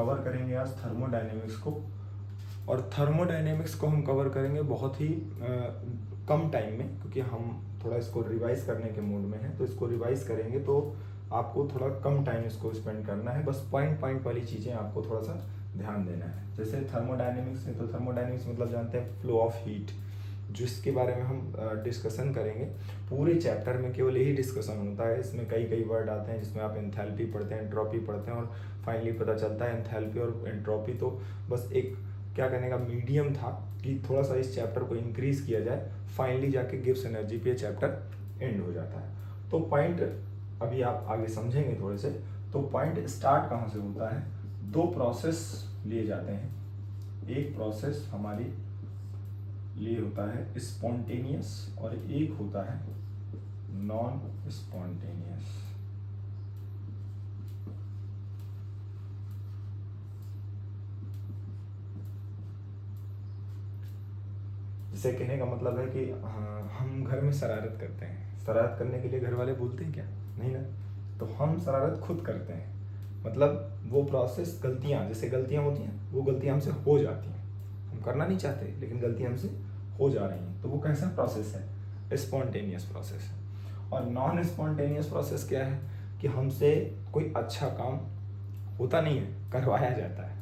Cover करेंगे आज thermodynamics को। और थर्मोडायनेमिक्स को हम कवर करेंगे बहुत ही कम टाइम में, क्योंकि हम थोड़ा इसको रिवाइज करने के मूड में हैं। तो इसको रिवाइज करेंगे तो आपको थोड़ा कम टाइम इसको स्पेंड करना है, बस पॉइंट पॉइंट वाली चीज़ें आपको थोड़ा सा ध्यान देना है। जैसे थर्मोडायनेमिक्स में, तो थर्मोडायनेमिक्स मतलब जानते हैं फ्लो ऑफ हीट, जिसके बारे में हम डिस्कशन करेंगे। पूरे चैप्टर में केवल यही डिस्कशन होता है। इसमें कई कई वर्ड आते हैं जिसमें आप एंथैल्पी पढ़ते हैं, एंट्रोपी पढ़ते हैं, और फाइनली पता चलता है एंथैल्पी और एंट्रोपी तो बस एक क्या कहने का मीडियम था कि थोड़ा सा इस चैप्टर को इंक्रीज किया जाए। फाइनली जाके गिब्स एनर्जी पे चैप्टर एंड हो जाता है। तो पॉइंट अभी आप आगे समझेंगे थोड़े से। तो पॉइंट स्टार्ट कहाँ से होता है? दो प्रोसेस लिए जाते हैं। एक प्रोसेस हमारी लिए होता है स्पॉन्टेनियस और एक होता है नॉन स्पॉन्टेनियस। जिसे कहने का मतलब है कि हम घर में शरारत करते हैं। शरारत करने के लिए घर वाले बोलते हैं क्या? नहीं ना। तो हम शरारत खुद करते हैं, मतलब वो प्रोसेस गलतियाँ, जैसे गलतियाँ होती हैं, वो गलतियाँ हमसे हो जाती हैं। हम करना नहीं चाहते लेकिन गलतियाँ हमसे हो जा रही हैं, तो वो कैसा प्रोसेस है? स्पॉन्टेनियस प्रोसेस है। और नॉन स्पॉन्टेनियस प्रोसेस क्या है? कि हमसे कोई अच्छा काम होता नहीं है, करवाया जाता है।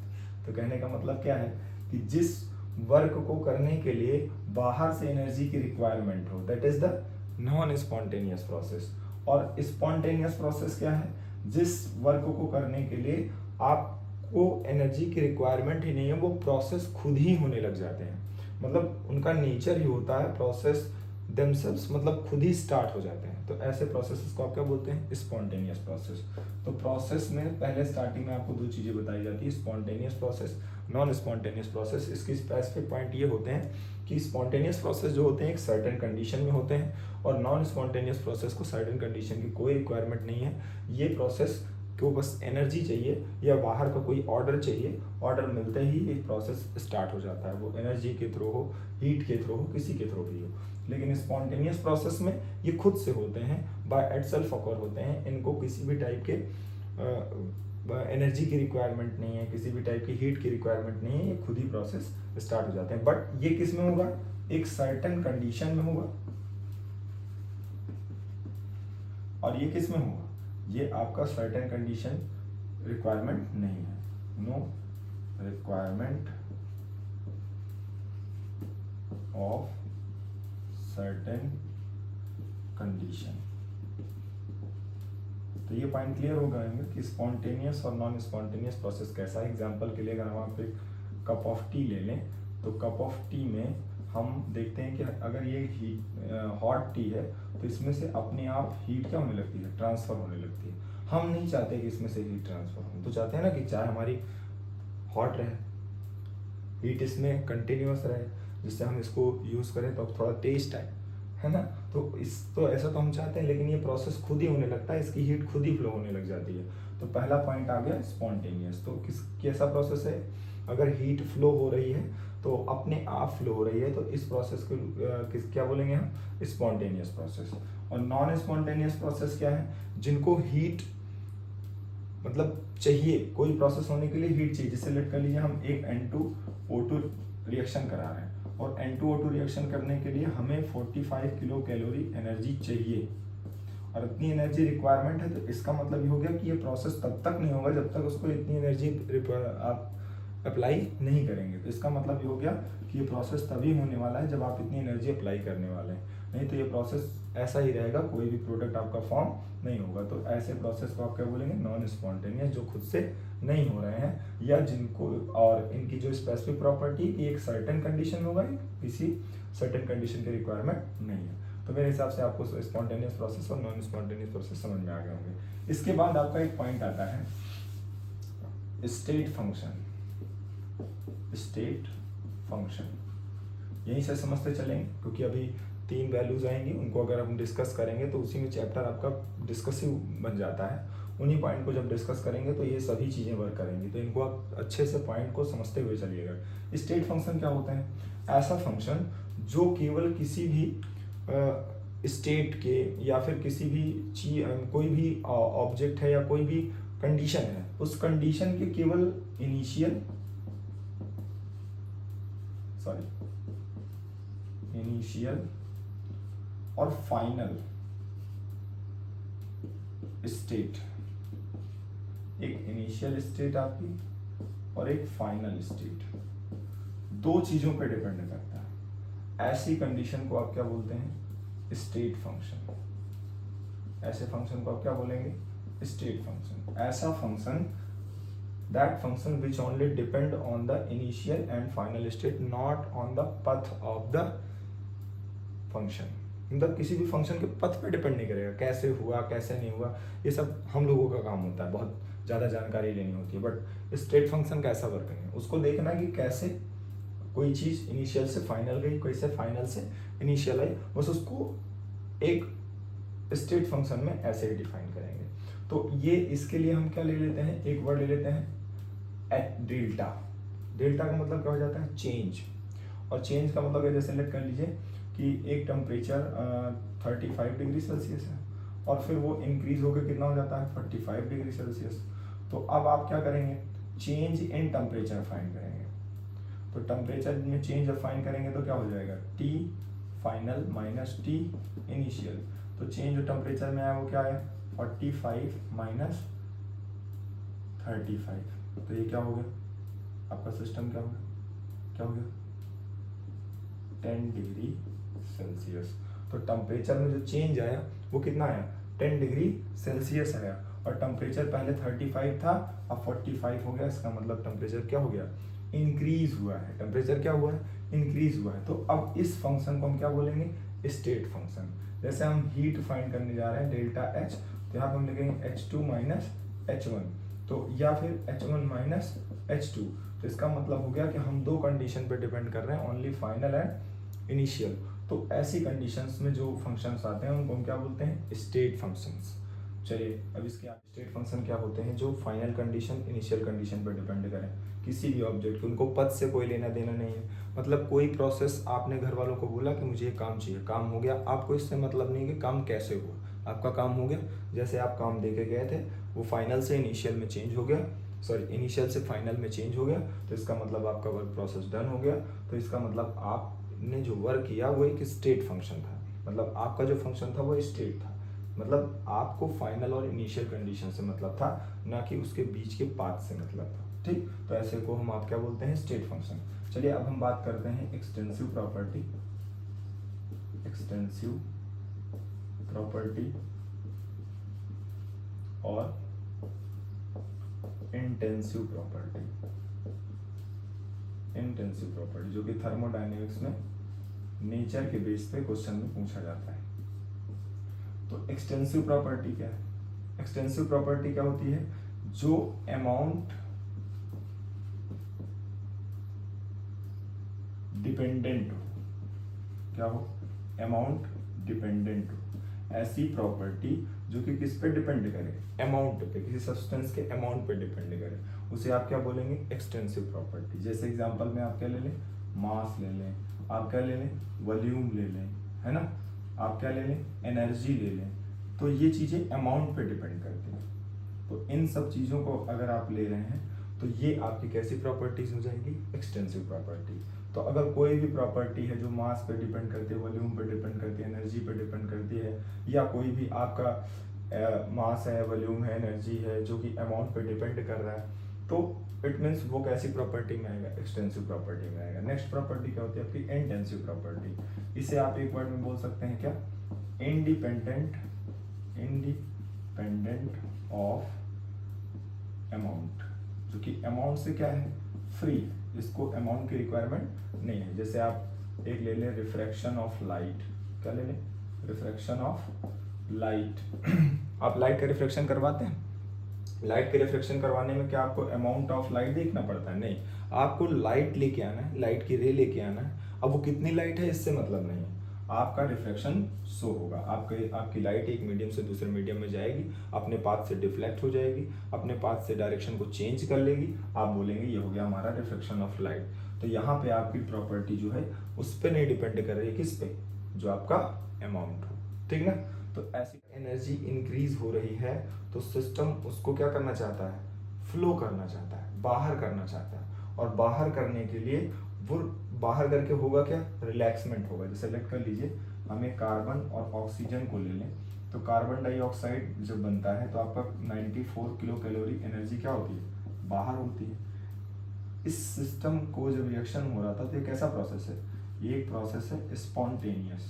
तो कहने का मतलब क्या है कि जिस वर्क को करने के लिए बाहर से एनर्जी की रिक्वायरमेंट हो, that is the non spontaneous process. और स्पॉन्टेनियस प्रोसेस क्या है? जिस वर्क को करने के लिए आपको एनर्जी की रिक्वायरमेंट ही नहीं है, वो प्रोसेस खुद ही होने लग जाते हैं। मतलब उनका नेचर ही होता है, प्रोसेस देमसेल्व्स मतलब खुद ही स्टार्ट हो जाते हैं। तो ऐसे प्रोसेसेस को आप क्या बोलते हैं? Spontaneous process. तो प्रोसेस में पहले स्टार्टिंग में आपको दो चीज़ें बताई जाती है, spontaneous process, non spontaneous process. इसकी स्पेसिफिक पॉइंट ये होते हैं कि स्पॉन्टेनियस प्रोसेस जो होते हैं एक सर्टेन कंडीशन में होते हैं, और नॉन स्पॉन्टेनियस प्रोसेस को सर्टेन कंडीशन की कोई रिक्वायरमेंट नहीं है। ये प्रोसेस को बस एनर्जी चाहिए या बाहर का कोई ऑर्डर चाहिए, ऑर्डर मिलते ही ये प्रोसेस स्टार्ट हो जाता है। वो एनर्जी के थ्रू हो, हीट के थ्रू हो, किसी के थ्रू भी हो। लेकिन स्पॉन्टेनियस प्रोसेस में ये खुद से होते हैं, बाय इटसेल्फ ऑकर होते हैं। इनको किसी भी टाइप के एनर्जी की रिक्वायरमेंट नहीं है, किसी भी टाइप की हीट की रिक्वायरमेंट नहीं है, ये खुद ही प्रोसेस स्टार्ट हो जाते हैं। बट ये किस में होगा? एक सर्टेन कंडीशन में होगा। और ये किस में होगा? ये आपका सर्टेन कंडीशन रिक्वायरमेंट नहीं है, no requirement of certain condition. तो ये पॉइंट क्लियर हो गए कि स्पॉन्टेनियस और नॉन स्पॉन्टेनियस प्रोसेस कैसा है। एग्जांपल के लिए अगर हम आप एक कप ऑफ टी ले लें, तो कप ऑफ टी में हम देखते हैं कि अगर ये हीट हॉट टी है तो इसमें से अपने आप हीट क्या होने लगती है? ट्रांसफर होने लगती है। हम नहीं चाहते कि इसमें से हीट ट्रांसफर हो, तो चाहते हैं ना कि चाय हमारी हॉट रहे, हीट इसमें कंटिन्यूस रहे, जिससे हम इसको यूज़ करें तो थोड़ा टेस्ट आए, है ना। तो ऐसा तो हम चाहते हैं, लेकिन ये प्रोसेस खुद ही होने लगता है, इसकी हीट खुद ही फ्लो होने लग जाती है। तो पहला पॉइंट आ गया स्पॉन्टेनियस। तो कैसा प्रोसेस है? अगर हीट फ्लो हो रही है तो अपने आप फ्लो हो रही है, तो इस प्रोसेस को क्या बोलेंगे हम? Spontaneous process. और नॉन स्पॉन्टेनियस प्रोसेस क्या है? जिनको हीट मतलब चाहिए, कोई प्रोसेस होने के लिए हीट चाहिए। जैसे लेट कर लीजिए हम एक N2O2 रिएक्शन करा रहे हैं, और N2O2 रिएक्शन करने के लिए हमें 45 किलो कैलोरी एनर्जी चाहिए, और इतनी एनर्जी रिक्वायरमेंट है। तो इसका मतलब ये हो गया कि ये प्रोसेस तब तक नहीं होगा जब तक उसको इतनी एनर्जी आप अप्लाई नहीं करेंगे। तो इसका मतलब ये हो गया कि ये प्रोसेस तभी होने वाला है जब आप इतनी एनर्जी अप्लाई करने वाले हैं, नहीं तो ये प्रोसेस ऐसा ही रहेगा, कोई भी प्रोडक्ट आपका फॉर्म नहीं होगा। तो ऐसे प्रोसेस को आप क्या बोलेंगे? नॉन स्पॉन्टेनियस, जो खुद से नहीं हो रहे हैं, या जिनको, और इनकी जो स्पेसिफिक प्रॉपर्टी कि एक सर्टेन कंडीशन होगा, किसी सर्टेन कंडीशन की रिक्वायरमेंट नहीं है। तो मेरे हिसाब से आपको स्पॉन्टेनियस प्रोसेस और नॉन स्पॉन्टेनियस प्रोसेस समझ में आ गए होंगे। इसके बाद आपका एक पॉइंट आता है स्टेट फंक्शन। स्टेट फंक्शन यहीं से समझते चलेंगे, क्योंकि अभी 3 वैल्यूज आएंगी, उनको अगर हम डिस्कस करेंगे तो उसी में चैप्टर आपका डिस्कसिव बन जाता है। उन्हीं पॉइंट को जब डिस्कस करेंगे तो ये सभी चीज़ें वर्क करेंगी। तो इनको आप अच्छे से पॉइंट को समझते हुए चलिएगा। स्टेट फंक्शन क्या होते हैं? ऐसा फंक्शन जो केवल किसी भी स्टेट के या फिर किसी भी चीज, कोई भी ऑब्जेक्ट है या कोई भी कंडीशन है, उस कंडीशन के केवल इनिशियल और फाइनल स्टेट, एक इनिशियल स्टेट आपकी और एक फाइनल स्टेट, दो चीजों पे डिपेंड करता है। ऐसी कंडीशन को आप क्या बोलते हैं? State function. ऐसे फंक्शन को आप क्या बोलेंगे? State function. ऐसा function, that function which only depend on the initial and final state, not on the path of the function. मतलब किसी भी फंक्शन के पथ पे डिपेंड नहीं करेगा, कैसे हुआ कैसे नहीं हुआ, ये सब हम लोगों का काम होता है, बहुत ज़्यादा जानकारी लेनी होती है। बट स्टेट फंक्शन कैसा वर्क है, उसको देखना कि कैसे कोई चीज़ इनिशियल से फाइनल गई, कैसे फाइनल से इनिशियल आई, बस उसको एक स्टेट फंक्शन में ऐसे ही डिफाइन करेंगे। तो ये इसके लिए हम क्या ले लेते हैं? एक वर्ड ले लेते हैं डेल्टा। डेल्टा का मतलब क्या हो जाता है? चेंज। और चेंज का मतलब है, जैसे लेट कर लीजिए कि एक टेम्परेचर 35 डिग्री सेल्सियस है और फिर वो इंक्रीज होकर कितना हो जाता है? 45 डिग्री सेल्सियस। तो अब आप क्या करेंगे? चेंज इन टेम्परेचर फाइंड करेंगे। तो टेम्परेचर में चेंज फाइंड करेंगे तो क्या हो जाएगा? T final minus T initial. तो चेंज जो टेम्परेचर में आया वो क्या है? 45 माइनस 35। तो ये क्या हो गया? आपका सिस्टम क्या हो गया? क्या हो गया? 10 डिग्री सेल्सियस। तो टेम्परेचर में जो चेंज आया वो कितना आया? 10 डिग्री सेल्सियस आया। और टेम्परेचर पहले 35 था, अब 45 हो गया। इसका मतलब टेम्परेचर क्या हो गया? इंक्रीज हुआ है। टेम्परेचर क्या हुआ है? इंक्रीज हुआ है। तो अब इस फंक्शन को हम क्या बोलेंगे? State function. जैसे हम हीट फाइंड करने जा रहे हैं डेल्टा H, तो यहाँ पे हम लिखेंगे H2 माइनस H1, तो या फिर H1 माइनस H2। तो इसका मतलब हो गया कि हम दो कंडीशन पे डिपेंड कर रहे हैं, ओनली फाइनल एंड इनिशियल। तो ऐसी कंडीशंस में जो फंक्शंस आते हैं उनको हम क्या बोलते हैं? State functions. चलिए अब इसके स्टेट फंक्शन क्या होते हैं? जो फाइनल कंडीशन इनिशियल कंडीशन पर डिपेंड करें किसी भी ऑब्जेक्ट के, उनको पद से कोई लेना देना नहीं है। मतलब कोई प्रोसेस आपने घर वालों को बोला कि मुझे ये काम चाहिए, काम हो गया, आपको इससे मतलब नहीं कि काम कैसे हुआ, आपका काम हो गया। जैसे आप काम दे के गए थे, वो फाइनल से इनिशियल में चेंज हो गया, सॉरी इनिशियल से फाइनल में चेंज हो गया, तो इसका मतलब आपका वर्क प्रोसेस डन हो गया। तो इसका मतलब आपने जो वर्क किया वो एक स्टेट फंक्शन था। मतलब आपका जो फंक्शन था वो स्टेट था, मतलब आपको फाइनल और इनिशियल कंडीशन से मतलब था, ना कि उसके बीच के पाथ से मतलब था। ठीक, तो ऐसे को हम आप क्या बोलते हैं? State function. चलिए अब हम बात करते हैं एक्सटेंसिव प्रॉपर्टी। एक्सटेंसिव प्रॉपर्टी और इंटेंसिव प्रॉपर्टी। इंटेंसिव प्रॉपर्टी जो कि थर्मोडायनेमिक्स में नेचर के बेस पे क्वेश्चन में पूछा जाता है। तो एक्सटेंसिव प्रॉपर्टी क्या है? एक्सटेंसिव प्रॉपर्टी क्या होती है? जो अमाउंट डिपेंडेंट हो, क्या हो? अमाउंट डिपेंडेंट हो। ऐसी प्रॉपर्टी जो कि किस पे डिपेंड करे? अमाउंट पे, किसी सब्सटेंस के अमाउंट पे डिपेंड करे, उसे आप क्या बोलेंगे? Extensive property. जैसे एग्जांपल में आप क्या ले लें? मास ले लें, आप क्या ले लें? वॉल्यूम ले लें, है ना, आप क्या ले लें? एनर्जी ले लें। तो ये चीजें अमाउंट पे डिपेंड करती हैं। तो इन सब चीजों को अगर आप ले रहे हैं तो ये आपकी कैसी प्रॉपर्टीज हो जाएगी? Extensive property. तो अगर कोई भी प्रॉपर्टी है जो मास पे डिपेंड करती है, वॉल्यूम पे डिपेंड करती है, एनर्जी पे डिपेंड करती है, या कोई भी आपका मास है, वॉल्यूम है, एनर्जी है, जो कि अमाउंट पे डिपेंड कर रहा है, तो इट मीन्स वो कैसी प्रॉपर्टी में आएगा? एक्सटेंसिव प्रॉपर्टी में आएगा। नेक्स्ट प्रॉपर्टी क्या होती है आपकी? Intensive property. इसे आप एक वर्ड में बोल सकते हैं क्या? Independent of amount. जो कि अमाउंट से क्या है? फ्री, इसको अमाउंट की रिक्वायरमेंट नहीं है। जैसे आप एक ले लें रिफ्रैक्शन ऑफ लाइट। क्या ले लें? Refraction of light. आप लाइट का रिफ्रैक्शन करवाते हैं? लाइट के रिफ्रैक्शन करवाने में क्या आपको अमाउंट ऑफ लाइट देखना पड़ता है? नहीं, आपको लाइट लेके आना है, लाइट की रे लेके आना है। अब वो कितनी लाइट है इससे मतलब नहीं है, आपका रिफ्लेक्शन शो होगा। आपकी लाइट एक मीडियम से दूसरे मीडियम में जाएगी, अपने पाथ से डिफ्लेक्ट हो जाएगी, अपने पाथ से डायरेक्शन को चेंज कर लेगी, आप बोलेंगे ये हो गया हमारा रिफ्लेक्शन ऑफ लाइट। तो यहाँ पे आपकी प्रॉपर्टी जो है उस पर नहीं डिपेंड कर रही है, किस पे? जो आपका अमाउंट हो, ठीक ना। तो ऐसी एनर्जी इंक्रीज हो रही है तो सिस्टम उसको क्या करना चाहता है? फ्लो करना चाहता है, बाहर करना चाहता है, और बाहर करने के लिए वो बाहर करके होगा क्या, रिलैक्समेंट होगा। जैसे लेट कर लीजिए हम एक कार्बन और ऑक्सीजन को ले लें, तो कार्बन डाइऑक्साइड जब बनता है तो आपका 94 किलो कैलोरी एनर्जी क्या होती है, बाहर होती है। इस सिस्टम को जब रिएक्शन हो रहा था तो ये कैसा प्रोसेस है, ये एक प्रोसेस है स्पॉन्टेनियस।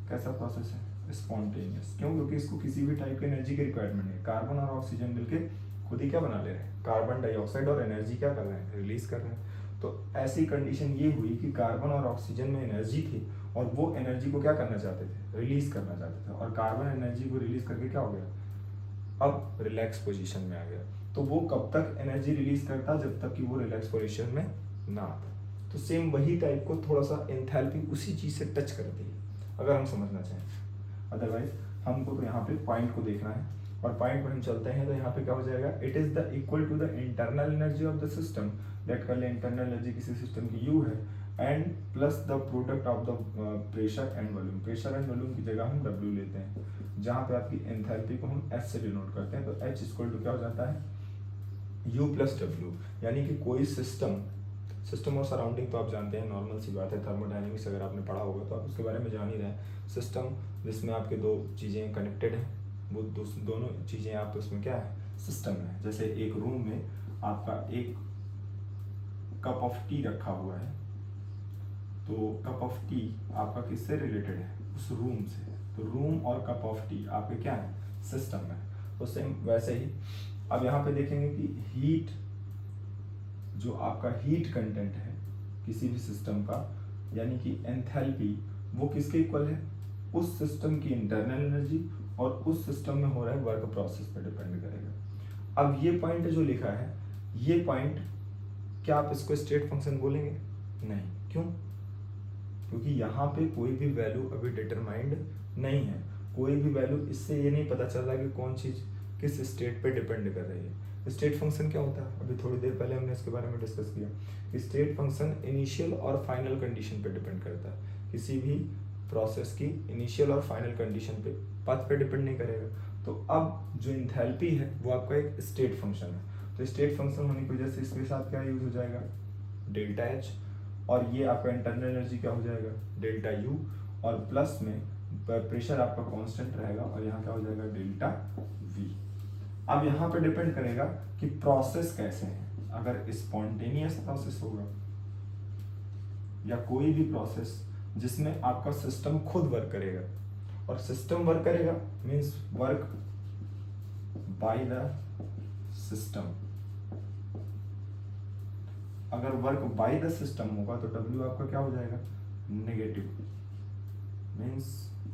कैसा प्रोसेस है, स्पॉन्टेनियस। क्यों, क्योंकि इसको किसी भी टाइप की एनर्जी की रिक्वायरमेंट नहीं है। कार्बन और ऑक्सीजन मिलके खुद ही क्या बना ले रहे हैं, कार्बन डाइऑक्साइड, और एनर्जी क्या कर रहे हैं, रिलीज कर रहे हैं। तो ऐसी कंडीशन ये हुई कि कार्बन और ऑक्सीजन में एनर्जी थी और वो एनर्जी को क्या करना चाहते थे, रिलीज करना चाहते थे, और कार्बन एनर्जी को रिलीज करके क्या हो गया, अब रिलैक्स पोजीशन में आ गया। तो वो कब तक एनर्जी रिलीज करता, जब तक कि वो रिलैक्स पोजीशन में ना आता। तो सेम वही टाइप को थोड़ा सा एंथैल्पी उसी चीज से टच करती है अगर हम समझना चाहें। अदरवाइज हमको तो यहाँ पे पॉइंट को देखना है, और पॉइंट पर हम चलते हैं तो यहाँ पे क्या हो जाएगा, it is the equal to the internal energy of the system. Let कर ले इंटरनल एनर्जी किसी सिस्टम की U है, and plus the product of the pressure and volume. Pressure and volume की जगह हम W लेते हैं, जहाँ पे आपकी एंथैल्पी को हम H से डिनोट करते हैं। तो H इक्वल टू क्या हो जाता है, U प्लस W। यानी कि कोई सिस्टम और सराउंडिंग तो आप जानते हैं, नॉर्मल सी बात है। थर्मोडायनेमिक्स अगर आपने पढ़ा होगा तो आप उसके बारे में जान ही रहे हैं। सिस्टम जिसमें आपके दो चीज़ें कनेक्टेड हैं, वो दोनों चीज़ें आप उसमें क्या है, सिस्टम है। जैसे एक रूम में आपका एक कप ऑफ टी रखा हुआ है, तो कप ऑफ टी आपका किससे रिलेटेड है, उस रूम से। तो रूम और कप ऑफ टी आपके क्या है, सिस्टम है। तो सेम वैसे ही अब यहाँ पे देखेंगे कि हीट, जो आपका हीट कंटेंट है किसी भी सिस्टम का, यानी कि एंथैल्पी, वो किसके इक्वल है, उस सिस्टम की इंटरनल एनर्जी और उस सिस्टम में हो रहा है वर्क प्रोसेस पर डिपेंड करेगा। अब ये पॉइंट जो लिखा है, ये पॉइंट क्या आप इसको स्टेट फंक्शन बोलेंगे, नहीं। क्यों, क्योंकि यहाँ पे कोई भी वैल्यू अभी डिटरमाइंड नहीं है। कोई भी वैल्यू, इससे ये नहीं पता चल रहा कि कौन चीज किस स्टेट पे डिपेंड कर रही है। स्टेट फंक्शन क्या होता है, अभी थोड़ी देर पहले हमने इसके बारे में डिस्कस किया कि स्टेट फंक्शन इनिशियल और फाइनल कंडीशन पे डिपेंड करता है। किसी भी प्रोसेस की इनिशियल और फाइनल कंडीशन पे, पाथ पे डिपेंड नहीं करेगा। तो अब जो इंथैल्पी है वो आपका एक स्टेट फंक्शन है। तो स्टेट फंक्शन होने की वजह से इसके साथ क्या यूज हो जाएगा, डेल्टा एच, और ये आपका इंटरनल एनर्जी क्या हो जाएगा, डेल्टा यू, और प्लस में प्रेशर आपका कांस्टेंट रहेगा, और यहाँ क्या हो जाएगा, डेल्टा वी। अब यहाँ पे डिपेंड करेगा कि प्रोसेस कैसे है। अगर स्पॉन्टेनियस प्रोसेस होगा या कोई भी प्रोसेस जिसमें आपका सिस्टम खुद वर्क करेगा, और सिस्टम वर्क करेगा means work by the system. अगर वर्क बाय द सिस्टम होगा तो W आपका क्या हो जाएगा, नेगेटिव। मींस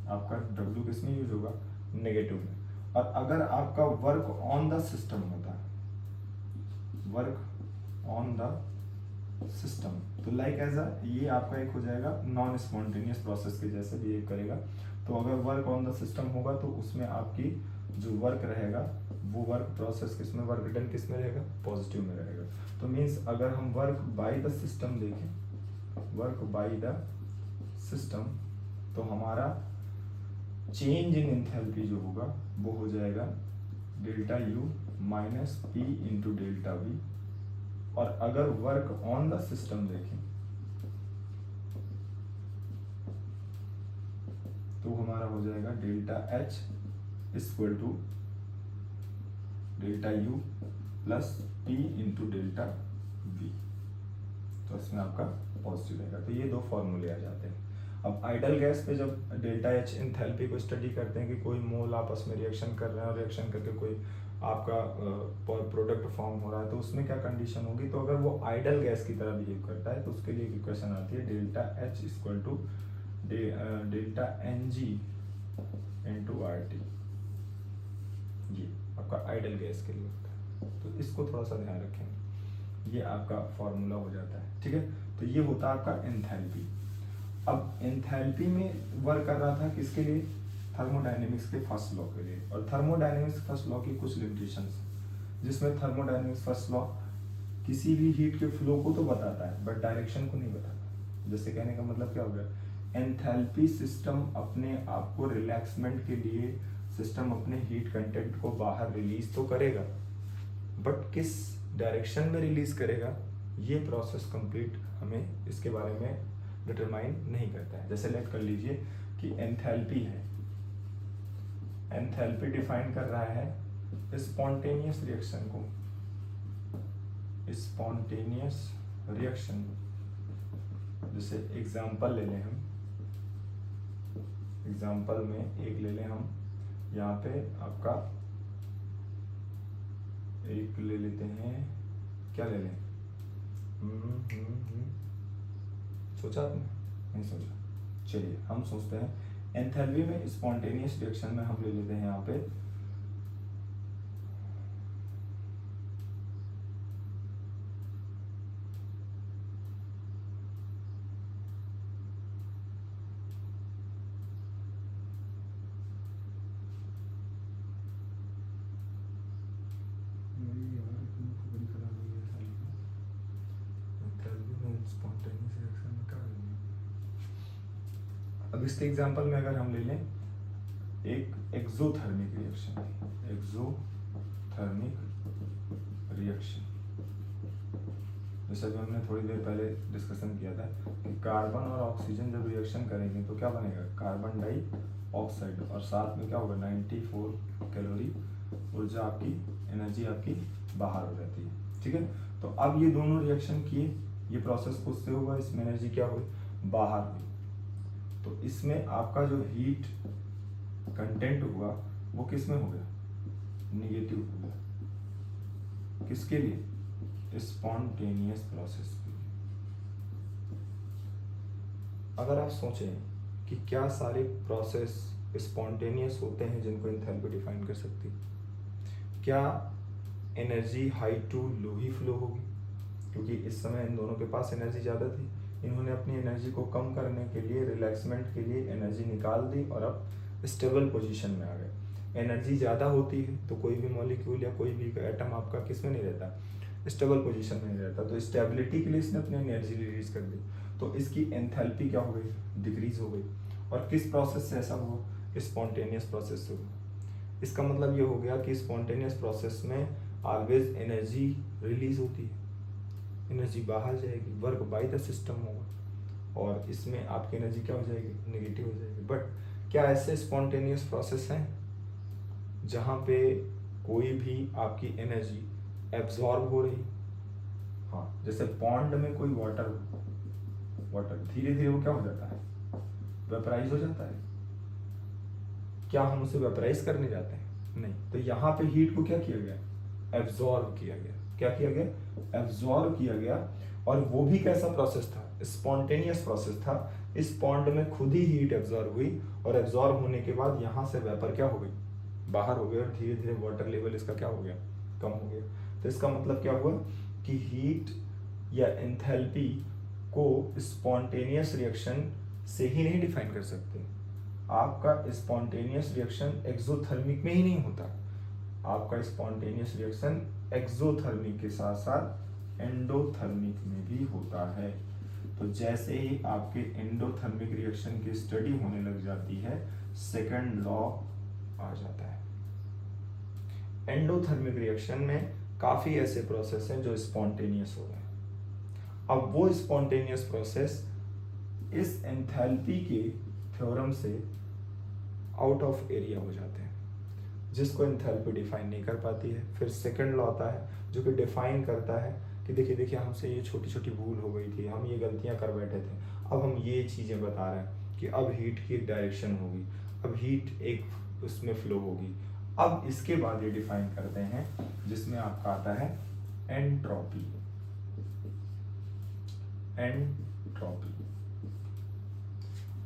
आपका W किस में यूज होगा, नेगेटिव में। और अगर आपका वर्क ऑन द सिस्टम होता है, वर्क ऑन द सिस्टम, तो लाइक एज अ, ये आपका एक हो जाएगा नॉन स्पॉन्टेनियस प्रोसेस के जैसे बिहेव करेगा। तो अगर वर्क ऑन द सिस्टम होगा तो उसमें आपकी जो वर्क रहेगा वो वर्क प्रोसेस किस में, वर्क डन किस में रहेगा, पॉजिटिव में रहेगा। तो मीन्स अगर हम वर्क बाय द सिस्टम देखें, वर्क बाय द सिस्टम, तो हमारा चेंज इन एंथैल्पी जो होगा वो हो जाएगा delta U minus P into delta we. और अगर वर्क ऑन द सिस्टम देखें तो हमारा हो जाएगा delta H equal to delta U plus P into delta V. तो इसमें आपका पॉजिटिव रहेगा। तो ये दो फॉर्मूले आ जाते हैं। अब आइडल गैस पे जब डेल्टा एच एंथैल्पी को स्टडी करते हैं कि कोई मोल आपस में रिएक्शन कर रहे हैं और रिएक्शन करके कोई आपका प्रोडक्ट फॉर्म हो रहा है, तो उसमें क्या कंडीशन होगी। तो अगर वो आइडल गैस की तरह बिहेव करता है तो उसके लिए एक इक्वेशन आती है delta H equal to delta N G into R T. ये आपका आइडल गैस के लिए होता है, तो इसको थोड़ा सा ध्यान रखें। ये आपका फॉर्मूला हो जाता है, ठीक है। तो ये होता है आपका एंथैल्पी। अब एंथैल्पी में वर्क कर रहा था किसके लिए, थर्मोडायनेमिक्स के फर्स्ट लॉ के लिए। और थर्मोडायनेमिक्स फर्स्ट लॉ की कुछ लिमिटेशंस, जिसमें थर्मोडायनेमिक्स फर्स्ट लॉ किसी भी हीट के फ्लो को तो बताता है बट डायरेक्शन को नहीं बताता। जैसे कहने का मतलब क्या हो गया, एंथैल्पी सिस्टम अपने आप को रिलैक्समेंट के लिए सिस्टम अपने हीट कंटेंट को बाहर रिलीज तो करेगा, बट किस डायरेक्शन में रिलीज करेगा ये प्रोसेस कंप्लीट हमें इसके बारे में डिटरमाइन नहीं करता है। जैसे लेट कर लीजिए कि एंथैल्पी है, एंथैल्पी डिफाइन कर रहा है स्पॉन्टेनियस रिएक्शन को, स्पॉन्टेनियस रिएक्शन। जैसे एग्जांपल ले लें हम, एग्जांपल में एक ले लें हम, यहाँ पे आपका एक ले लेते हैं, क्या ले लें? सोचा आपने? नहीं सोचा, चलिए हम सोचते हैं एंथैल्पी में स्पॉन्टेनियस रिएक्शन में हम ले लेते हैं यहाँ पे अब इसके एग्जांपल में अगर हम ले लें एक एक्सोथर्मिक रिएक्शन, एक्सोथर्मिक रिएक्शन, जैसा कि हमने थोड़ी देर पहले डिस्कशन किया था कि कार्बन और ऑक्सीजन जब रिएक्शन करेंगे तो क्या बनेगा? कार्बन डाई ऑक्साइड, और साथ में क्या होगा? 94 कैलोरी ऊर्जा आपकी, एनर्जी आपकी बाहर हो जाती है। ठीक है, तो अब ये दोनों रिएक्शन किए, ये प्रोसेस खुद से हुआ, इसमें एनर्जी क्या हुई? बाहर हुई। तो इसमें आपका जो हीट कंटेंट हुआ वो किस में हो गया? निगेटिव हो गया। किसके लिए? स्पॉन्टेनियस प्रोसेस के लिए। अगर आप सोचें कि क्या सारे प्रोसेस स्पॉन्टेनियस होते हैं जिनको एंथैल्पी डिफाइन कर सकती, क्या एनर्जी हाई टू लो ही फ्लो होगी? क्योंकि इस समय इन दोनों के पास एनर्जी ज़्यादा थी, इन्होंने अपनी एनर्जी को कम करने के लिए, रिलैक्समेंट के लिए एनर्जी निकाल दी और अब स्टेबल पोजीशन में आ गए। एनर्जी ज़्यादा होती है तो कोई भी मॉलिक्यूल या कोई भी एटम आपका किस में नहीं रहता? स्टेबल पोजीशन में नहीं रहता। तो स्टेबिलिटी के लिए इसने अपनी एनर्जी रिलीज कर दी, तो इसकी एंथैल्पी क्या हो गई? डिक्रीज हो गई। और किस प्रोसेस से ऐसा हुआ? स्पॉन्टेनियस प्रोसेस से हुआ। इसका मतलब ये हो गया कि स्पॉन्टेनियस प्रोसेस में ऑलवेज एनर्जी रिलीज होती है, एनर्जी बाहर जाएगी, वर्क बाय द सिस्टम होगा, और इसमें आपकी एनर्जी क्या हो जाएगी? नेगेटिव हो जाएगी। बट क्या ऐसे स्पॉन्टेनियस प्रोसेस हैं जहाँ पे कोई भी आपकी एनर्जी एब्जॉर्ब हो रही? हाँ, जैसे पॉन्ड में कोई वाटर धीरे धीरे वो क्या हो जाता है? वेपराइज हो जाता है। क्या हम उसे वेपराइज करने जाते हैं? नहीं। तो यहाँ पे हीट को क्या किया गया? एब्जॉर्ब किया गया। क्या किया गया? एब्जॉर्ब किया गया। और वो भी कैसा प्रोसेस था? स्पॉन्टेनियस प्रोसेस था। इस पॉन्ड में खुद ही हीट एब्जॉर्ब हुई, और एब्जॉर्ब होने के बाद यहाँ से वेपर क्या हो गई? बाहर हो गई, और धीरे धीरे वाटर लेवल इसका क्या हो गया? कम हो गया। तो इसका मतलब क्या हुआ कि हीट या एंथैल्पी को स्पॉन्टेनियस रिएक्शन से ही नहीं डिफाइन कर सकते। आपका स्पॉन्टेनियस रिएक्शन एक्सोथर्मिक में ही नहीं होता, आपका स्पॉन्टेनियस रिएक्शन एक्सोथर्मिक के साथ साथ एंडोथर्मिक में भी होता है। तो जैसे ही आपके एंडोथर्मिक रिएक्शन की स्टडी होने लग जाती है, सेकंड लॉ आ जाता है। एंडोथर्मिक रिएक्शन में काफी ऐसे प्रोसेस हैं जो स्पॉन्टेनियस हो रहे हैं। अब वो स्पॉन्टेनियस प्रोसेस इस एंथैल्पी के थ्योरम से आउट ऑफ एरिया हो जाते हैं, जिसको एंथैल्पी डिफाइन नहीं कर पाती है। फिर सेकंड लॉ आता है जो कि डिफाइन करता है कि देखिए हमसे ये छोटी छोटी भूल हो गई थी, हम ये गलतियां कर बैठे थे, अब हम ये चीज़ें बता रहे हैं कि अब हीट की एक डायरेक्शन होगी, अब हीट एक उसमें फ्लो होगी। अब इसके बाद ये डिफाइन करते हैं जिसमें आपका आता है एंट्रोपी।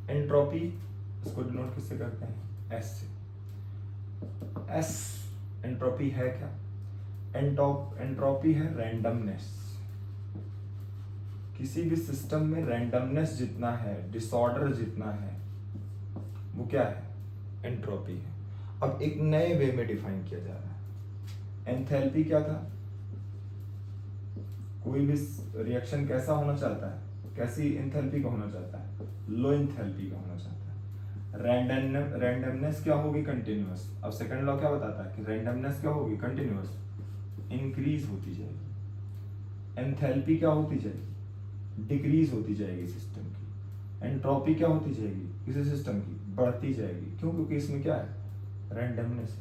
एंट्रोपी इसको डिनोट किससे करते हैं? एस से। एस एंट्रोपी है क्या? एंट्रोपी है रैंडमनेस। किसी भी सिस्टम में रैंडमनेस जितना है, डिसऑर्डर जितना है, वो क्या है? एंट्रोपी है। अब एक नए वे में डिफाइन किया जा रहा है। एंथैल्पी क्या था? कोई भी रिएक्शन कैसा होना चाहता है? कैसी एंथैल्पी का होना चाहता है? लो एंथैल्पी का होना चाहता है। रैंडमनेस क्या होगी? कंटिन्यूअस। अब सेकंड लॉ क्या बताता है कि रैंडमनेस क्या होगी? कंटिन्यूअस। इंक्रीज होती जाएगी, एंथैल्पी क्या होती जाएगी, डिक्रीज होती जाएगी सिस्टम की, एंट्रोपी क्या होती जाएगी किसी सिस्टम की, बढ़ती जाएगी। क्यों? क्योंकि इसमें क्या है, रैंडमनेस है।